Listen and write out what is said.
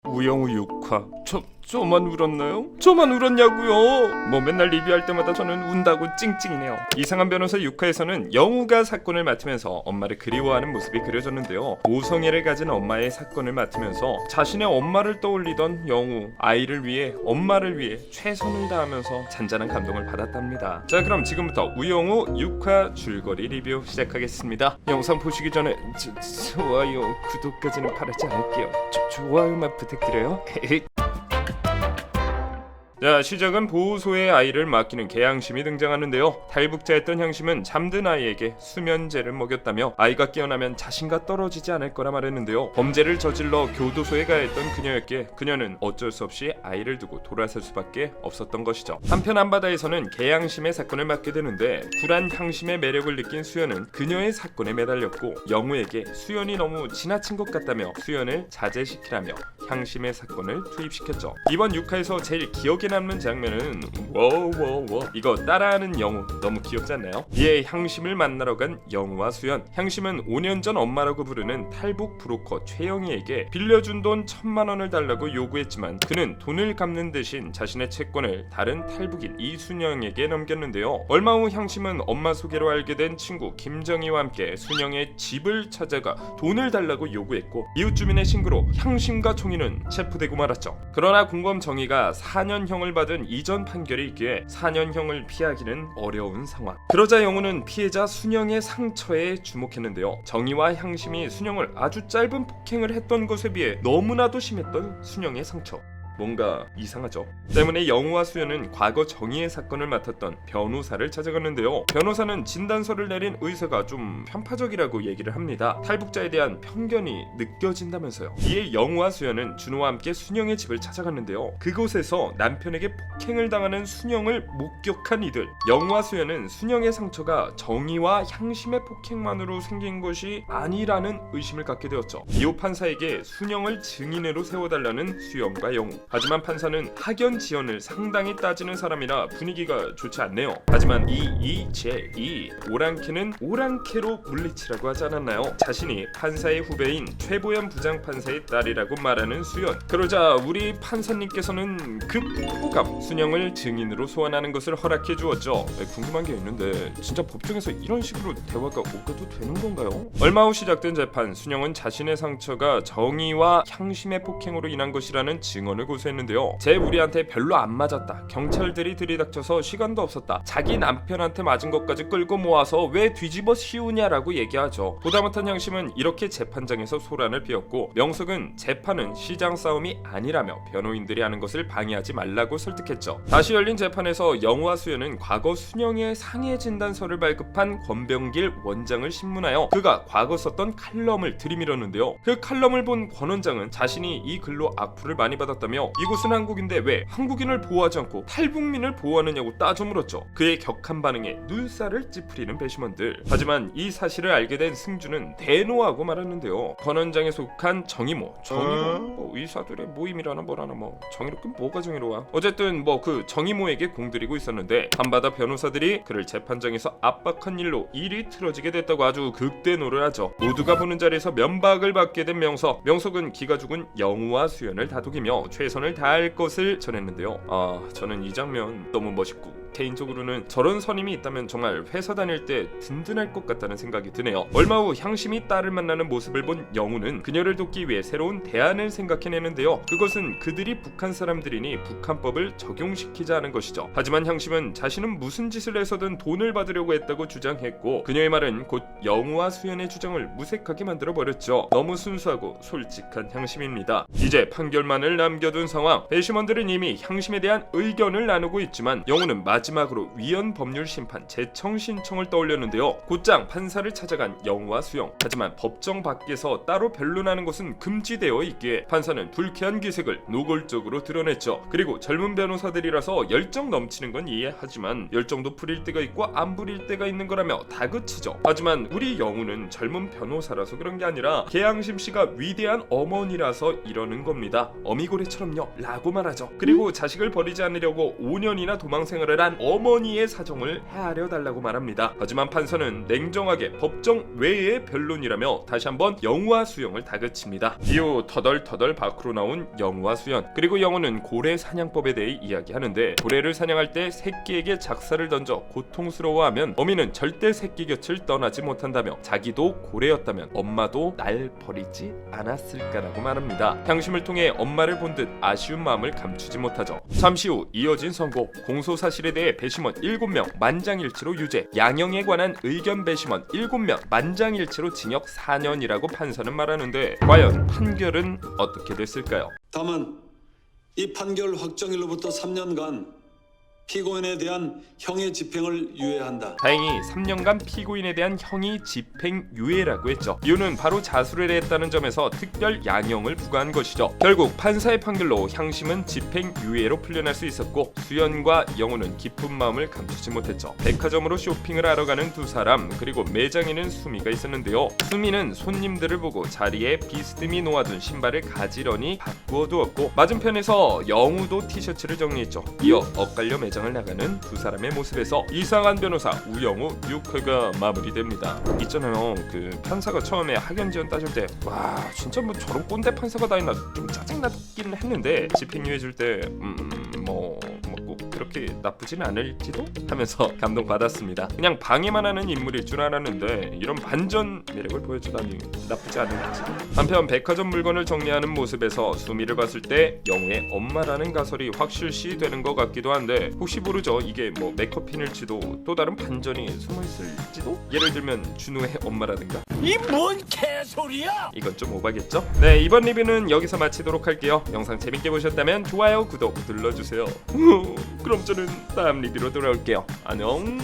우영우 6화. 저만 울었나요? 저만 울었냐고요? 뭐 맨날 리뷰할 때마다 저는 운다고 찡찡이네요. 이상한 변호사 6화에서는 영우가 사건을 맡으면서 엄마를 그리워하는 모습이 그려졌는데요. 모성애를 가진 엄마의 사건을 맡으면서 자신의 엄마를 떠올리던 영우, 아이를 위해 엄마를 위해 최선을 다하면서 잔잔한 감동을 받았답니다. 자, 그럼 지금부터 우영우 6화 줄거리 리뷰 시작하겠습니다. 영상 보시기 전에 좋아요, 구독까지는 바라지 않을게요. 좋아요만 부탁드려요. 자, 시작은 보호소에 아이를 맡기는 개양심이 등장하는데요. 탈북자였던 향심은 잠든 아이에게 수면제를 먹였다며 아이가 깨어나면 자신과 떨어지지 않을 거라 말했는데요. 범죄를 저질러 교도소에 가야 했던 그녀였기에 그녀는 어쩔 수 없이 아이를 두고 돌아설 수밖에 없었던 것이죠. 한편 한바다에서는 개양심의 사건을 맡게 되는데 굴한 향심의 매력을 느낀 수연은 그녀의 사건에 매달렸고 영우에게 수연이 너무 지나친 것 같다며 수연을 자제시키라며 향심의 사건을 투입시켰죠. 이번 6화에서 제일 기억에 남는 장면은 이거 따라하는 영우 너무 귀엽지 않나요? 이에 향심을 만나러 간 영우와 수연. 향심은 5년 전 엄마라고 부르는 탈북 브로커 최영희에게 빌려준 돈 1,000만 원을 달라고 요구했지만 그는 돈을 갚는 대신 자신의 채권을 다른 탈북인 이순영에게 넘겼는데요. 얼마 후 향심은 엄마 소개로 알게 된 친구 김정희와 함께 순영의 집을 찾아가 돈을 달라고 요구했고 이웃 주민의 신고로 향심과 총희는 체포되고 말았죠. 그러나 공범 정희가 4년형을 받은 이전 판결이 있기에 4년형을 피하기는 어려운 상황. 그러자 영우는 피해자 순영의 상처에 주목했는데요. 정희와 향심이 순영을 아주 짧은 폭행을 했던 것에 비해 너무나도 심했던 순영의 상처. 뭔가 이상하죠. 때문에 영우와 수연은 과거 정희의 사건을 맡았던 변호사를 찾아갔는데요. 변호사는 진단서를 내린 의사가 좀 편파적이라고 얘기를 합니다. 탈북자에 대한 편견이 느껴진다면서요. 이에 영우와 수연은 준호와 함께 순영의 집을 찾아갔는데요. 그곳에서 남편에게 폭행을 당하는 순영을 목격한 이들. 영우와 수연은 순영의 상처가 정희와 향심의 폭행만으로 생긴 것이 아니라는 의심을 갖게 되었죠. 이후 판사에게 순영을 증인으로 세워달라는 수연과 영우. 하지만 판사는 학연 지연을 상당히 따지는 사람이라 분위기가 좋지 않네요. 하지만 이 오랑캐는 오랑캐로 물리치라고 하지 않았나요? 자신이 판사의 후배인 최보연 부장판사의 딸이라고 말하는 수연. 그러자 우리 판사님께서는 급호감 순영을 증인으로 소환하는 것을 허락해 주었죠. 궁금한 게 있는데 진짜 법정에서 이런 식으로 대화가 오가도 되는 건가요? 얼마 후 시작된 재판, 순영은 자신의 상처가 정의와 향심의 폭행으로 인한 것이라는 증언을 고소했는데요. 쟤 우리한테 별로 안 맞았다. 경찰들이 들이닥쳐서 시간도 없었다. 자기 남편한테 맞은 것까지 끌고 모아서 왜 뒤집어 씌우냐라고 얘기하죠. 보다 못한 향심은 이렇게 재판장에서 소란을 피웠고 명석은 재판은 시장 싸움이 아니라며 변호인들이 하는 것을 방해하지 말라고 설득했죠. 다시 열린 재판에서 영우와 수연은 과거 순영의 상해 진단서를 발급한 권병길 원장을 신문하여 그가 과거 썼던 칼럼을 들이밀었는데요. 그 칼럼을 본 권 원장은 자신이 이 글로 악플을 많이 받았다며 이곳은 한국인데 왜 한국인을 보호하지 않고 탈북민을 보호하느냐고 따져 물었죠. 그의 격한 반응에 눈살을 찌푸리는 배심원들. 하지만 이 사실을 알게 된 승주는 대노하고 말았는데요. 권 원장에 속한 정의모, 정의로 의사들의 모임이라나 뭐라나 정의롭긴 뭐가 정의로워. 어쨌든 그 정의모에게 공들이고 있었는데 한바다 변호사들이 그를 재판장에서 압박한 일로 일이 틀어지게 됐다고 아주 극대노를 하죠. 모두가 보는 자리에서 면박을 받게 된 명석은 기가 죽은 영우와 수연을 다독이며 최선을 다할 것을 전했는데요. 저는 이 장면 너무 멋있고 개인적으로는 저런 선임이 있다면 정말 회사 다닐 때 든든할 것 같다는 생각이 드네요. 얼마 후 향심이 딸을 만나는 모습을 본 영우는 그녀를 돕기 위해 새로운 대안을 생각해내는데요. 그것은 그들이 북한 사람들이니 북한법을 적용시키자는 것이죠. 하지만 향심은 자신은 무슨 짓을 해서든 돈을 받으려고 했다고 주장했고 그녀의 말은 곧 영우와 수연의 주장을 무색하게 만들어버렸죠. 너무 순수하고 솔직한 향심입니다. 이제 판결만을 남겨둔 상황. 배심원들은 이미 향심에 대한 의견을 나누고 있지만 영우는 마지막으로 위헌 법률 심판 재청 신청을 떠올렸는데요. 곧장 판사를 찾아간 영우와 수영. 하지만 법정 밖에서 따로 변론하는 것은 금지되어 있기에 판사는 불쾌한 기색을 노골적으로 드러냈죠. 그리고 젊은 변호사들이라서 열정 넘치는 건 이해하지만 열정도 부릴 때가 있고 안 부릴 때가 있는 거라며 다그치죠. 하지만 우리 영우는 젊은 변호사라서 그런 게 아니라 개양심 씨가 위대한 어머니라서 이러는 겁니다. 어미고래처럼요 라고 말하죠. 그리고 자식을 버리지 않으려고 5년이나 도망 생활을 한 어머니의 사정을 헤아려 달라고 말합니다. 하지만 판사는 냉정하게 법정 외의 변론이라며 다시 한번 영우와 수영을 다그칩니다. 이후 터덜터덜 밖으로 나온 영우와 수연, 그리고 영우는 고래 사냥법에 대해 이야기하는데, 고래를 사냥할 때 새끼에게 작사를 던져 고통스러워하면 어미는 절대 새끼 곁을 떠나지 못한다며 자기도 고래였다면 엄마도 날 버리지 않았을까라고 말합니다. 향심을 통해 엄마를 본 듯 아쉬운 마음을 감추지 못하죠. 잠시 후 이어진 선고. 공소 사실에 대해 배심원 7명 만장일치로 유죄, 양형에 관한 의견 배심원 7명 만장일치로 징역 4년이라고 판사는 말하는데, 과연 판결은 어떻게 됐을까요? 다만 이 판결 확정일로부터 3년간 피고인에 대한 형의 집행을 유예한다. 다행히 3년간 피고인에 대한 형이 집행유예라고 했죠. 이유는 바로 자수를 했다는 점에서 특별 양형을 부과한 것이죠. 결국 판사의 판결로 향심은 집행유예로 풀려날 수 있었고, 수연과 영우는 기쁜 마음을 감추지 못했죠. 백화점으로 쇼핑을 하러 가는 두 사람, 그리고 매장에는 수미가 있었는데요. 수미는 손님들을 보고 자리에 비스듬히 놓아둔 신발을 가지런히 바꾸어 두었고, 맞은편에서 영우도 티셔츠를 정리했죠. 이어 엇갈려 매장을 나가는 두 사람의 모습에서 이상한 변호사 우영우 6회가 마무리됩니다. 있잖아요, 그 판사가 처음에 학연지원 따질 때 와 진짜 뭐 저런 꼰대 판사가 다 있나 좀 짜증나긴 했는데, 집행유예 줄 때 뭐 꼭 그렇게 나쁘진 않을지도 하면서 감동받았습니다. 그냥 방해만 하는 인물일 줄 알았는데 이런 반전 매력을 보여주다니 나쁘지 않을지. 한편 백화점 물건을 정리하는 모습에서 수미를 봤을 때 영우의 엄마라는 가설이 확실시 되는 것 같기도 한데, 혹시 모르죠, 이게 뭐 메커핀일지도 또 다른 반전이 숨어있을지도? 예를 들면 준우의 엄마라든가. 이 뭔 개소리야! 이건 좀 오바겠죠? 네, 이번 리뷰는 여기서 마치도록 할게요. 영상 재밌게 보셨다면 좋아요, 구독 눌러주세요. 그럼 저는 다음 리뷰로 돌아올게요. 안녕.